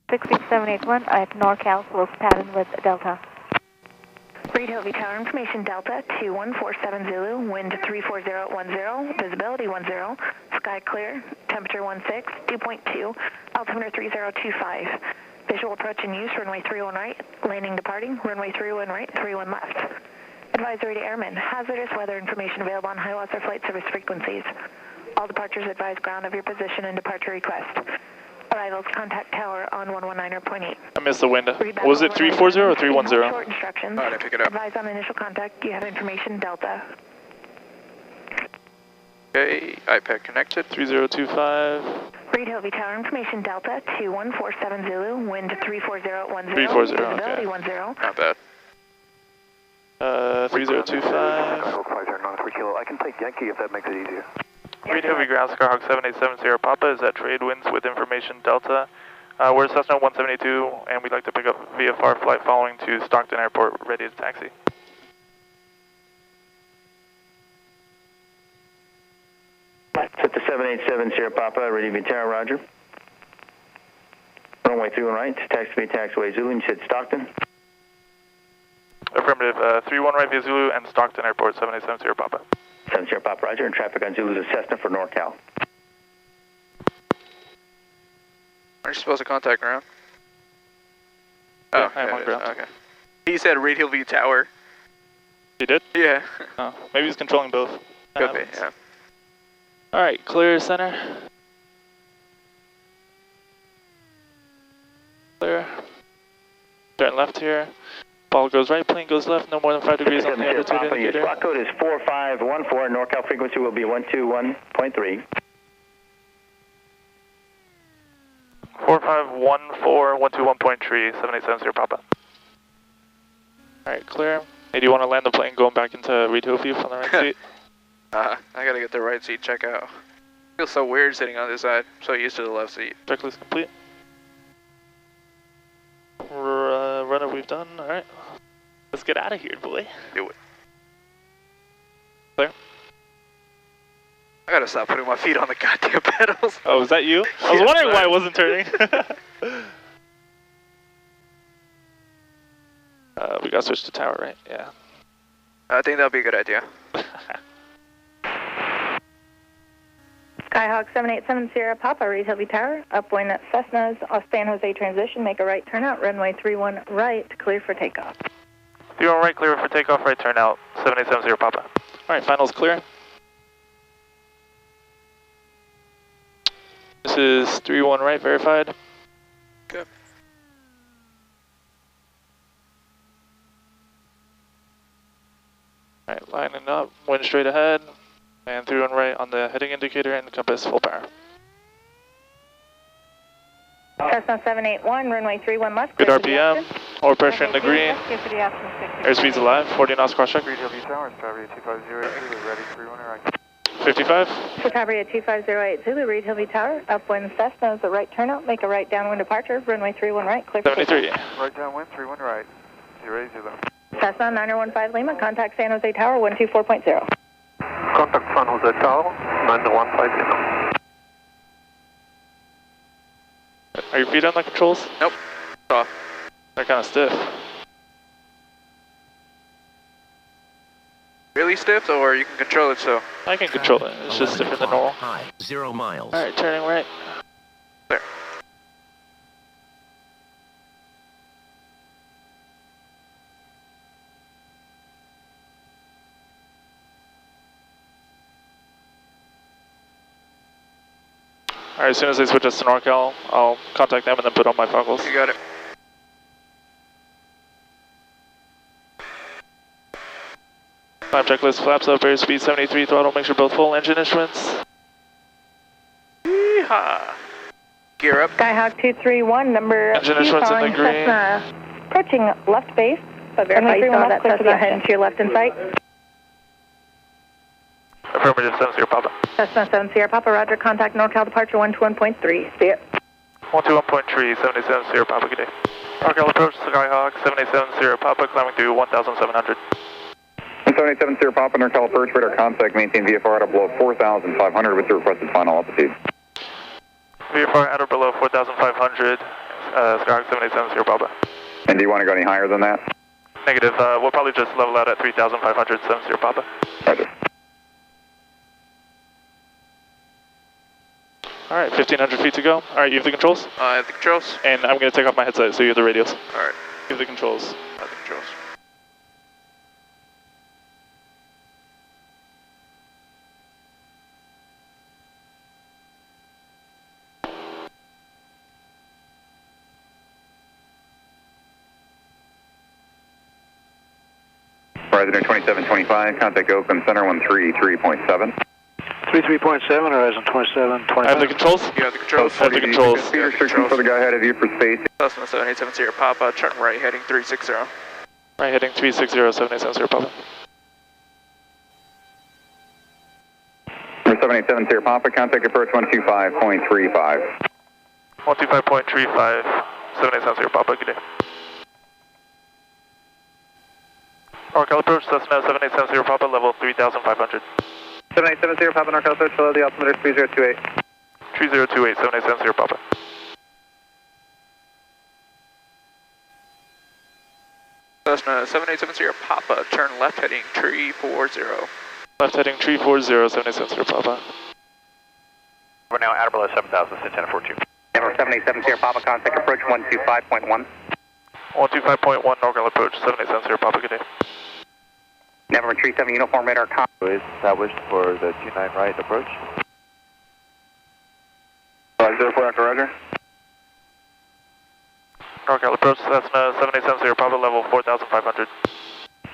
66781 at NorCal, close pattern with Delta. Reed Hovey Tower information Delta 2147 Zulu, wind 34010, visibility 10, sky clear, temperature 16, dew point 2, altimeter 3025. Visual approach and use, runway 31 right, landing departing, runway 31 right, 31 left. Advisory to airmen, hazardous weather information available on high loss or flight service frequencies. All departures advise ground of your position and departure request. Arrivals contact tower on 119.8. I missed the window. Was it 340 or 310? Short instructions. Oh, I didn't pick it up. Advise on initial contact. You have information Delta. Okay, iPad connected. 3025. Reed Hovey Tower information Delta 2147 Zulu, wind 34010. 340, visibility okay. 10. Not bad. 3025. I can take Yankee if that makes it easier. Reed Hovey Ground, Skyhawk 7870 Papa is at trade winds with information Delta. We're Cessna 172 and we'd like to pick up VFR flight following to Stockton Airport, ready to taxi. Set to 7870 Papa, ready to be tower, roger. Runway 31 right, taxiway Zulu, you said Stockton? Affirmative, 31 right via Zulu and Stockton Airport, 7870 Papa. 70 Papa, roger, and traffic on Zulu is a Cessna for NorCal. Aren't you supposed to contact ground? Oh, I am on ground. Okay. He said Reed Hovey Tower. You did? Yeah. Oh, maybe he's controlling both. Could be, yeah. Alright, clear center. Clear. Turn left here. Ball goes right, plane goes left, no more than 5 degrees on the altitude indicator. Your spot code is 4514, NorCal frequency will be 121.3. 4514, 121.3, 7870 Papa. Alright, clear. Hey, do you want to land the plane going back into Reed Hovey from the right seat? I gotta get the right seat check out. Feels so weird sitting on this side. I'm so used to the left seat. Checklist complete. Runner we've done, alright. Let's get out of here, boy. Do it. Clear. I gotta stop putting my feet on the goddamn pedals. Oh, was that you? I was wondering why I wasn't turning. We gotta switch to tower, right? Yeah. I think that'd be a good idea. Skyhawk 7870 Papa, Reed Hovey Tower, upwind at Cessna's off San Jose transition, make a right turnout, runway 31 right, clear for takeoff. 31 right, clear for takeoff, right turnout, 7870 Papa. Alright, finals clear. This is 31 right, verified. Good. Alright, lining up, wind straight ahead, and 31 right on the heading indicator and compass full power. Cessna 781, runway 31 left. Good RPM, oil pressure in the green. Airspeed's alive, 40 knots cross check. 55. Chicago 2508 Zulu, Reed Hovey Tower, upwind Cessna is a right turnout, make a right downwind departure, runway 31 right, clear for 73. Right downwind, 31 right. 080. Cessna 9015 Lima, contact San Jose Tower 124.0. Contact San Jose Tower, 9150. Are your feet on the controls? Nope. Off. They're kind of stiff. Really stiff, or you can control it so? I can control it, it's just different than normal. High, 0 miles. Alright, turning right. There. Alright, as soon as they switch us to NorCal, I'll contact them and then put on my goggles. You got it. Climb checklist, flaps up, airspeed 73, throttle, make sure both full, engine instruments. Yeehaw. Gear up. Skyhawk 231, number Engine two, instruments in the following green. Cessna, approaching left base, runway 31 left, clear to the head into your left in sight. Affirmative, 70 Papa. Cessna 70 Papa, roger, contact NorCal departure 121.3, Spirit. 121.3, 77 Papa, good day. NorCal approach, Skyhawk 7870 Papa, climbing to 1,700. 7870 Papa, NorCal approach, radar contact, maintain VFR at below 4,500 with the requested final altitude. VFR at or below 4,500, Skyhawk 7870 Papa. And do you want to go any higher than that? Negative, we'll probably just level out at 3,500, 70 Papa. Roger. Alright, 1,500 feet to go. Alright, you have the controls? I have the controls. And I'm going to take off my headset so you have the radios. Alright, You have the controls. I have the controls. Horizon 2725, contact open center 133.7. 33.7, Horizon 2725. I have the controls? You have the controls. I have the controls. Speed restriction for the guy ahead of you for space. Cessna 7870 Papa, turn right heading 360. Right, heading 360, 7870 Papa. 7870 Papa, contact approach 125.35. 125.35, 7870 Papa, good day. NorCal approach, Cessna 7870 Papa, level 3,500. 7870 Papa, NorCal approach, below the altimeter 3028. 3028, 7870 Papa. Cessna 7870 Papa, turn left heading 340. Left heading 340, 7870 Papa. We're now at below 7,000, Santana 42. Number 7870 Papa, contact approach 125.1. 125.1, NorCal approach, 7870 Papa, good day. November 37 uniform radar Is established for the 29 right approach. 504 after Roger. NorCal approach, Cessna 7870 Papa, level 4,500.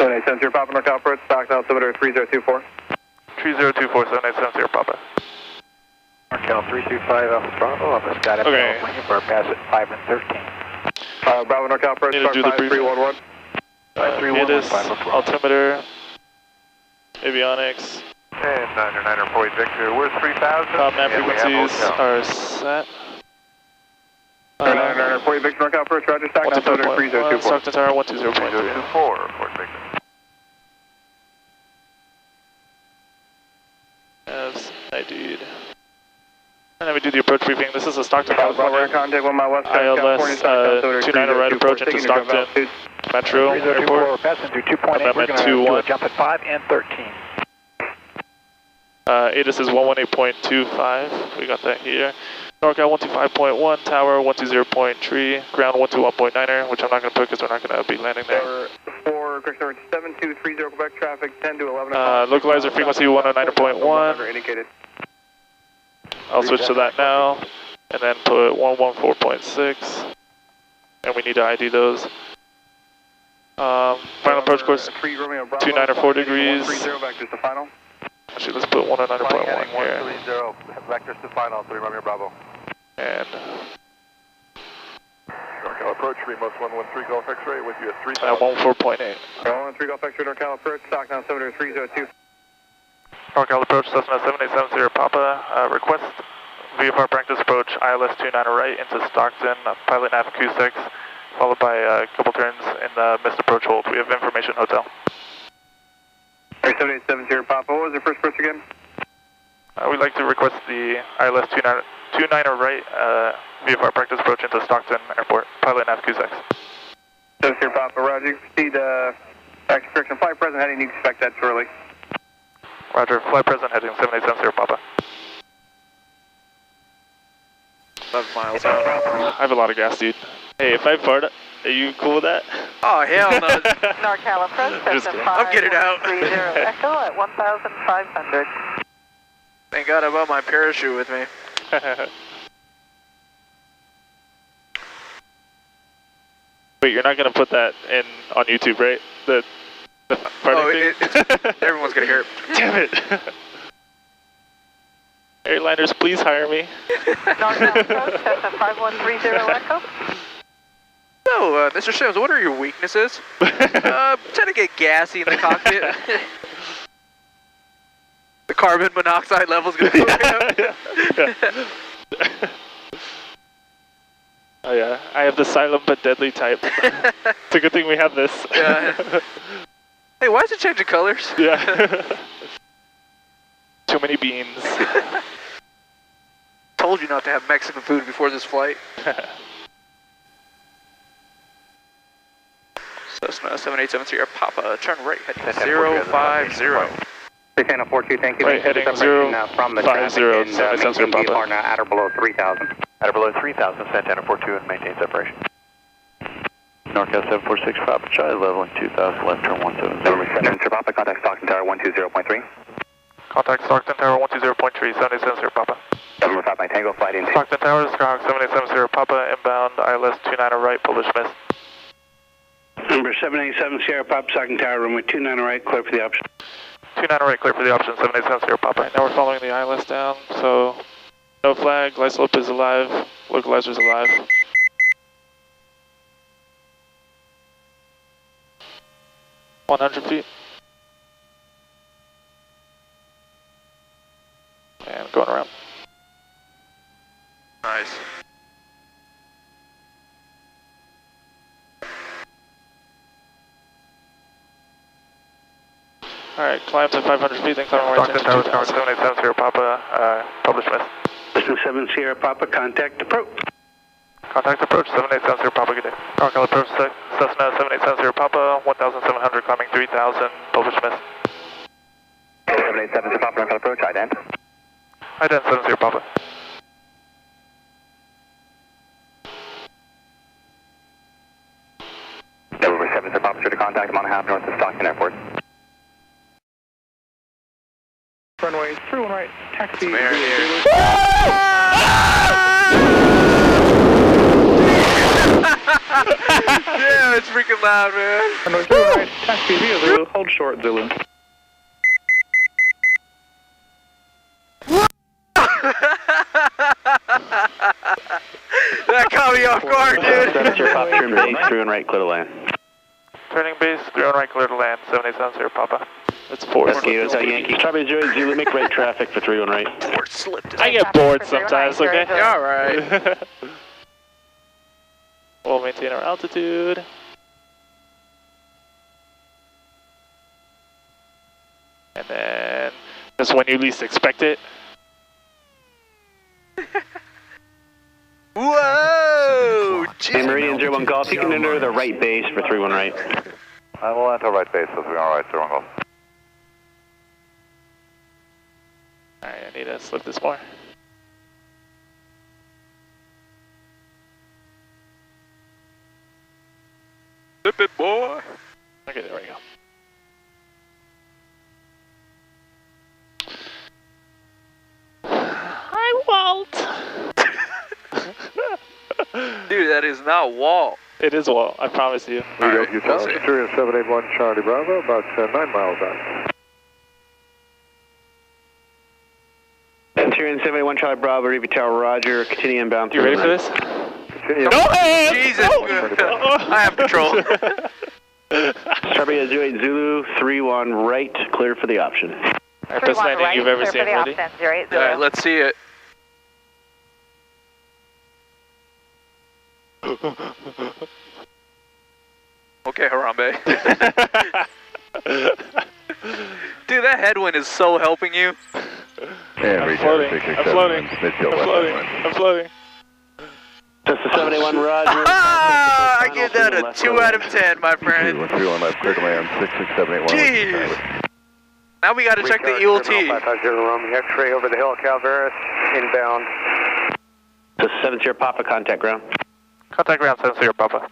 7870 Papa, NorCal approach, stock altimeter 3024. 3024, 7870 Papa. NorCal 325 Alpha Bravo, Alpha Scott, Okay. winging for a pass at 5 and 13. Bravo, NorCal approach, Need to do the brief. 5311. Vietnam, altimeter, avionics, And 9er Point Victor, we're 3,000. map frequencies are set. 9er Point Victor, NorCal approach, Roger, stock altimeter 125.1, 3024. Stockton Tower 120.3. 3024, Point Victor. As ID'd. And then we do the approach briefing. This is a Stockton, Bravo, California, contact 1 mile west, California, ILS stock altimeter 29 right approach into 3024, Stockton altitude. Metro 3024, Airport. passing through 2.8, we're Amendment going to do 2-1. a jump at 5 and 13. ATC is 118.25. We got that here. NorCal 125.1, Tower 120.3, Ground 121.9er, which I'm not going to put because we're not going to be landing there. 4, correction number 7230 Quebec traffic 10 to 11 o'clock. Localizer frequency 109.1. Indicated. I'll switch to that now, and then put 114.6, and we need to ID those. Final approach course, 29 or 4 degrees. 130 back to the final. Actually, let's put 109.1 here, 130, vectors to final, 3 Romeo Bravo. and NorCal approach, Remos 113 Golf X-ray with you at 3,000. 14.8. 113 Golf X-ray, NorCal approach, stock now 7302. NorCal approach, Cessna 7870 Papa, request VFR practice approach, ILS 29 right into Stockton, pilot nav acoustics, followed by a couple turns in the missed approach hold. We have information hotel. 7870 Papa, what was your first approach again? We'd like to request the ILS 29 right VFR practice approach into Stockton Airport, pilot nav acoustics. 70 Papa, Roger, proceed action correction, flight present heading, you expect that shortly. Roger, flight present heading 7870 Papa. 11 miles out. I have a lot of gas, dude. Hey, if I fart, are you cool with that? Oh, hell no. NorCal approach, Just Cessna kidding. I'll get it out. 5130 Echo at 1,500. Thank God I brought my parachute with me. Wait, you're not gonna put that in on YouTube, right? The farting thing? Everyone's going to hear it. Damn it! Airliners, please hire me. NorCal approach, Cessna 5130 Echo. So, Mr. Sims, what are your weaknesses? Tend to get gassy in the cockpit. The carbon monoxide level's going to go up. Oh yeah, I have the silent but deadly type. It's a good thing we have this. Yeah. Hey, why is it changing colors? Yeah. Too many beans. Told you not to have Mexican food before this flight. Cessna 7870 Papa, turn right, heading 050. Channel 42, thank you. Right, heading 050, from the traffic in 77 Papa. on at or below 3,000. At or below 3,000, Santana 42 and maintain separation. NorCal 746 Papa Charlie, leveling 2,000, left turn 170. Sir Papa, contact Stockton Tower 120.3. Contact Stockton Tower 120.3, 77 Papa. 759 Tango, flight in. Stockton Tower, Skyhawk 7870 Papa, inbound, ILS 29 right, publish miss. Number 787 Sierra Papa, Stockton Tower, runway 29 right, clear for the option. 29 right, clear for the option, 7870 Papa. Now we're following the ILS down, so no flag, glide slope is alive, localizer's alive. $100 feet. And going around. Nice. Alright, climb to 500 feet, then climb right into 2,000. 7870 Papa, publish miss. Business 7 Sierra Papa, contact approach. Contact approach, 7870 Papa, good day. NorCal approach, Cessna 7870 Papa, 1,700, climbing 3,000, publish miss. 787 Sierra Papa, NorCal approach, ident. Ident 70 Papa. Over 7 Sierra Papa, to contact, I'm on a half north of Stockton Airport. Runway 31 right, taxi. Damn, it's freaking loud, man. Runway 31 right, taxi via Zulu, hold short Zulu. That caught me off guard, dude. 7 Sierra Papa, turn base, 31 right, clear to land. Turning base, 31 right, clear to land, 7870 Papa. That's 4. That's how Yankee. Charlie Zulu, make right traffic for 31 right. Board slipped. I get bored sometimes, okay? Yeah, alright. We'll maintain our altitude. And then, just when you least expect it. Whoa! Hey, Meridian 01 Golf, you can enter the right base for 31 right. I will enter right base, so 3 on right, 0 on golf. Alright, I need to slip this more. Flip it, boy. Okay, there we go. Hi, Walt! Dude, that is not Walt. It is Walt, I promise you. Alright, Utah, we'll see. Centurion 781 Charlie Bravo, about 9 miles out. Centurion 781 Charlie Bravo, Review Tower, Roger, continue inbound. You ready for this? Continue. No hands! Jesus! No! I have control. Charlie 08 Zulu, 31 right, clear for the option. Alright, best landing you've ever seen, ready? Alright, let's see it. Okay, Harambe. Dude, that headwind is so helping you. I'm floating, I'm floating, I'm floating. Just a 781 Roger. I give that a 2 out of 10, my friend. 131 left, clear to land, 66781. Jeez. Now we gotta check the ELT. 550 Romeo X-ray over the hill, Calveras, inbound. Just 7 Sierra Papa, contact ground. Contact ground 70 Papa.